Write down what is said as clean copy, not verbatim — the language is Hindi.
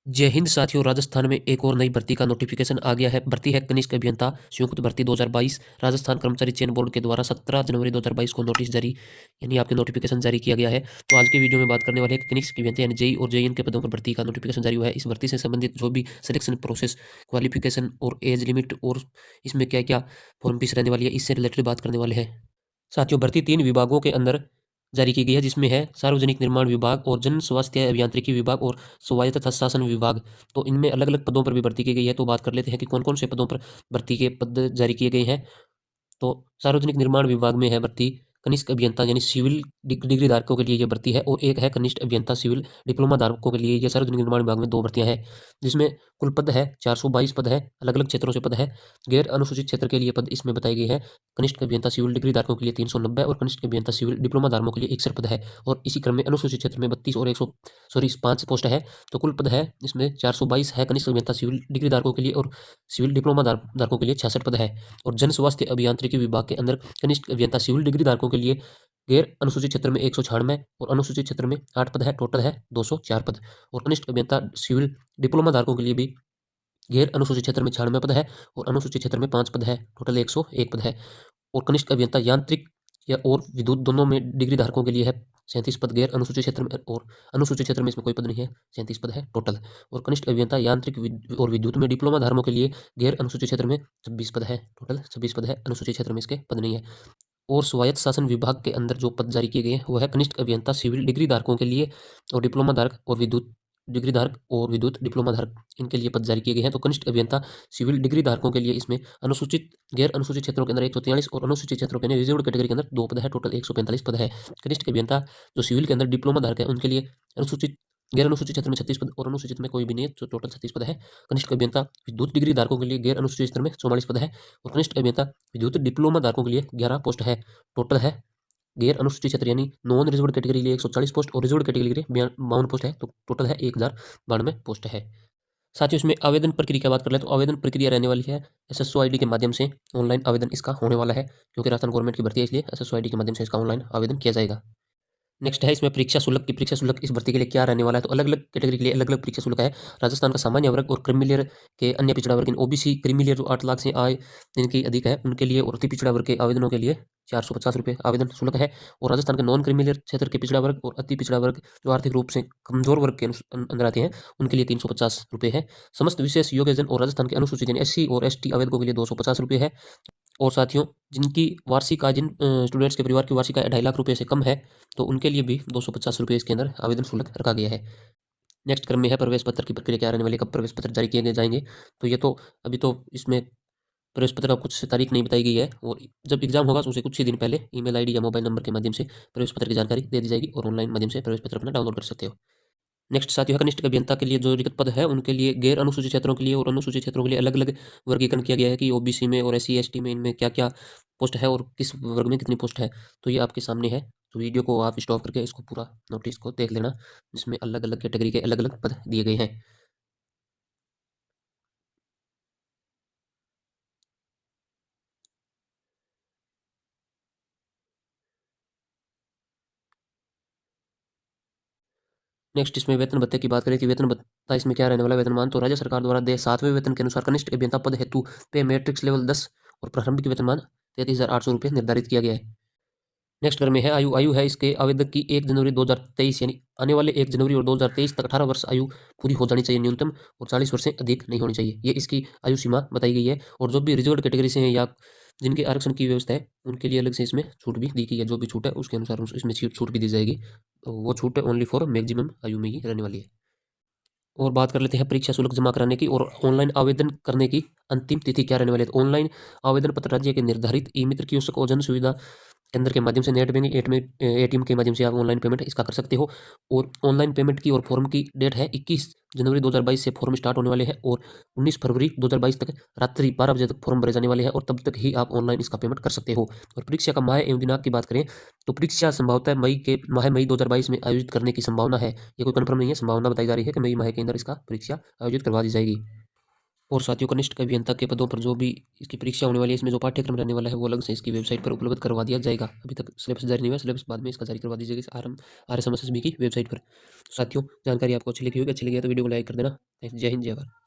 जय हिंद साथियों। राजस्थान में एक और नई भर्ती का नोटिफिकेशन आ गया है। भर्ती है कनिष्ठ अभियंता संयुक्त भर्ती 2022। राजस्थान कर्मचारी चयन बोर्ड के द्वारा 17 जनवरी 2022 को नोटिस जारी यानी आपके नोटिफिकेशन जारी किया गया है। तो आज के वीडियो में बात करने वाले हैं कनिष्ठ अभियंता यानी जेई और जेईएन के पदों पर भर्ती का नोटिफिकेशन जारी हुआ है। इस भर्ती से संबंधित जो भी सिलेक्शन प्रोसेस, क्वालिफिकेशन और एज लिमिट और इसमें क्या क्या फॉर्म फीस रहने वाली है, इससे रिलेटेड बात करने वाले हैं। साथियों, भर्ती 3 विभागों के अंदर जारी की गई है, जिसमें है सार्वजनिक निर्माण विभाग और जन स्वास्थ्य अभियांत्रिकी विभाग और स्वायत्त तथा शासन विभाग। तो इनमें अलग अलग पदों पर भी भर्ती की गई है। तो बात कर लेते हैं कि कौन कौन से पदों पर भर्ती के पद जारी किए गए हैं। तो सार्वजनिक निर्माण विभाग में है भर्ती कनिष्ठ अभियंता यानी सिविल डिग्री धारकों के लिए ये भर्ती है, और एक है कनिष्ठ अभियंता सिविल डिप्लोमा धारकों के लिए। ये सार्वजनिक निर्माण विभाग में 2 भर्तियां हैं, जिसमें कुल पद है 422 पद है। अलग अलग क्षेत्रों से पद है। गैर अनुसूचित क्षेत्र के लिए पद इसमें बताई गई है। कनिष्ठ अभियंता सिविल डिग्री धारकों के लिए 390 और कनिष्ठ अभियंता सिविल डिप्लोमा धारकों के लिए 61 पद है। और इसी क्रम में अनुसूचित क्षेत्र में 32 और 5 पोस्ट है। तो कुल पद है इसमें 422 है कनिष्ठ अभियंता सिविल डिग्री धारकों के लिए, और सिविल डिप्लोमा धारकों के लिए 66 पद है। और जन स्वास्थ्य अभियांत्रिकी विभाग के अंदर कनिष्ठ अभियंता सिविल डिग्री धारकों के लिए गैर अनुसूचित क्षेत्र में 196 और अनुसूचित क्षेत्र में 8 पद है। टोटल है 204 पद। और कनिष्ठ अभियंता सिविल डिप्लोमा धारकों के लिए भी गैर अनुसूचित क्षेत्र में 96 पद है और अनुसूचित क्षेत्र में 5 पद है। टोटल 101 पद है। और कनिष्ठ अभियंता यांत्रिक या और विद्युत दोनों में डिग्री धारकों के लिए है 37 पद गैर अनुसूचित क्षेत्र में, और अनुसूचित क्षेत्र में इसमें कोई पद नहीं है। 37 पद है टोटल। और कनिष्ठ अभियंता यांत्रिक और विद्युत में डिप्लोमा धारकों के लिए गैर अनुसूचित क्षेत्र में 26 पद है। टोटल 26 पद है। अनुसूचित क्षेत्र में इसके पद नहीं है। और स्वायत्त शासन विभाग के अंदर जो पद जारी किए गए हैं वो है कनिष्ठ अभियंता सिविल डिग्री धारकों के लिए और डिप्लोमा धारक और विद्युत डिग्री धारक और विद्युत डिप्लोमा धारक, इनके लिए पद जारी किए गए हैं। तो कनिष्ठ अभियंता सिविल डिग्री धारकों के लिए इसमें अनुसूचित गैर अनुसूचित क्षेत्रों के अंदर 143 और अनुसूचित क्षेत्रों के अंदर रिजर्व्ड कैटेगरी के अंदर 2 पद है। टोटल 145 पद है। कनिष्ठ अभियंता जो सिविल के अंदर डिप्लोमा धारक है उनके लिए अनुसूचित गैर अनुसूचित क्षेत्र में 36 पद और अनुसूचित में कोई भी नहीं है, तो टोटल 36 पद है। कनिष्ठ अभियंता विद्युत डिग्री धारकों के लिए गैर अनुसूचित क्षेत्र में 44 पद है। और कनिष्ठ अभियंता विद्युत डिप्लोमा धारकों के लिए 11 पोस्ट है। टोटल है गैर अनुसूचित क्षेत्र यानी नॉन रिजर्व्ड कैटेगरी के लिए 140 पोस्ट और रिजर्व्ड कैटेगरी के लिए 52 पोस्ट है। तो टोटल है 1092 पोस्ट है। साथ ही उसमें आवेदन प्रक्रिया की बात कर ले तो आवेदन प्रक्रिया रहने वाली है एसएसओ आईडी के माध्यम से। ऑनलाइन आवेदन इसका होने वाला है, क्योंकि राजस्थान गवर्नमेंट की भर्ती है, इसलिए एसएसओ आईडी के माध्यम से इसका ऑनलाइन आवेदन किया जाएगा। नेक्स्ट है इसमें परीक्षा शुल्क की। परीक्षा शुल्क इस भर्ती के लिए क्या रहने वाला है, तो अलग अलग कैटेगरी के लिए अलग अलग परीक्षा शुल्क है। राजस्थान का सामान्य वर्ग और क्रीमी लेयर के अन्य पिछड़ा वर्ग ओबीसी क्रीमी लेयर जो 8 लाख से आय जिनकी अधिक है उनके लिए और अति पिछड़ा वर्ग के आवेदनों के लिए 450 रुपये आवेदन शुल्क है। और राजस्थान के नॉन क्रीमी लेयर क्षेत्र के पिछड़ा वर्ग और अति पिछड़ा वर्ग जो आर्थिक रूप से कमजोर वर्ग के अंदर आते हैं उनके लिए 350 रुपये है। समस्त विशेष योग्यजन और राजस्थान के अनुसूचित यानी एससी और एसटी आवेदकों के लिए 250 रुपये है। और साथियों, जिनकी वार्षिक आय जिन स्टूडेंट्स के परिवार की वार्षिक आय 2.5 लाख रुपये से कम है तो उनके लिए भी 250 रुपये इसके अंदर आवेदन शुल्क रखा गया है। नेक्स्ट क्रम में है प्रवेश पत्र की प्रक्रिया क्या रहने वाली है, कब प्रवेश पत्र जारी किए जाएंगे। तो ये तो अभी तो इसमें प्रवेश पत्र का कुछ तारीख नहीं बताई गई है, और जब एग्जाम होगा तो उसे कुछ ही दिन पहले ईमेल आईडी या मोबाइल नंबर के माध्यम से प्रवेश पत्र की जानकारी दे दी जाएगी और ऑनलाइन माध्यम से प्रवेश पत्र अपना डाउनलोड कर सकते हो। नेक्स्ट साथियों, कनिष्ठ अभियंता के लिए जो रिक्त पद है उनके लिए गैर अनुसूचित क्षेत्रों के लिए और अनुसूचित क्षेत्रों के लिए अलग अलग वर्गीकरण किया गया है कि ओबीसी में और एससी एसटी में इनमें क्या क्या पोस्ट है और किस वर्ग में कितनी पोस्ट है। तो ये आपके सामने है। तो वीडियो को आप स्टॉप करके इसको पूरा नोटिस को देख लेना, जिसमें अलग अलग कैटेगरी के अलग अलग पद दिए गए हैं। नेक्स्ट इसमें वेतन भत्ते की बात करें कि वेतन भत्ता इसमें क्या रहने वाला है। वेतनमान तो राज्य सरकार द्वारा दे 7वें वेतन के अनुसार कनिष्ठ अभियंता पद हेतु पे मैट्रिक्स लेवल 10 और प्रारंभिक वेतनमान 33,800 रुपये निर्धारित किया गया है। नेक्स्ट क्रम में है आयु। आयु है इसके आवेदक की 1 जनवरी 2023 यानी आने वाले 1 जनवरी और 2023 तक 18 वर्ष आयु पूरी हो जानी चाहिए न्यूनतम, और 40 वर्ष से अधिक नहीं होनी चाहिए। ये इसकी आयु सीमा बताई गई है। और जो भी रिजर्व्ड कैटेगरी से हैं या जिनके आरक्षण की व्यवस्था है उनके लिए अलग से इसमें छूट भी दी गई है। जो भी छूट है उसके अनुसार इसमें छूट भी दी जाएगी। तो वो छूट है ओनली फॉर मैक्सिमम आयु में ही रहने वाली है। और बात कर लेते हैं परीक्षा शुल्क जमा कराने की और ऑनलाइन आवेदन करने की अंतिम तिथि क्या रहने वाली है। तो ऑनलाइन आवेदन पत्र राज्य के निर्धारित ई मित्र कियोस्क और जन सुविधा केंद्र के माध्यम से नेट बैंकिंग एटीएम के माध्यम से आप ऑनलाइन पेमेंट इसका कर सकते हो। और ऑनलाइन पेमेंट की और फॉर्म की डेट है 21 जनवरी 2022 से फॉर्म स्टार्ट होने वाले हैं, और 19 फरवरी 2022 तक रात्रि 12 बजे तक फॉर्म भरे जाने वाले हैं, और तब तक ही आप ऑनलाइन इसका पेमेंट कर सकते हो। और परीक्षा का माह एवं दिनांक की बात करें तो परीक्षा संभवतः मई 2022 में आयोजित करने की संभावना है। ये कोई कन्फर्म नहीं है, संभावना बताई जा रही है कि मई माह के अंदर इसका परीक्षा आयोजित करवा दी जाएगी। और साथियों कनिष्ठ अभियंता के पदों पर जो भी इसकी परीक्षा होने वाली है, इसमें जो पाठ्यक्रम रहने वाला है वो अलग से इसकी वेबसाइट पर उपलब्ध करवा दिया जाएगा। अभी तक सिलेबस जारी नहीं हुआ, सिलेबस बाद में इसका जारी करवा दीजिएगा इस RSMSSB की वेबसाइट पर। साथियों जानकारी आपको अच्छी लगी होगी, अच्छी लगी है तो वीडियो को लाइक कर देना। जय हिंद, जय भारत।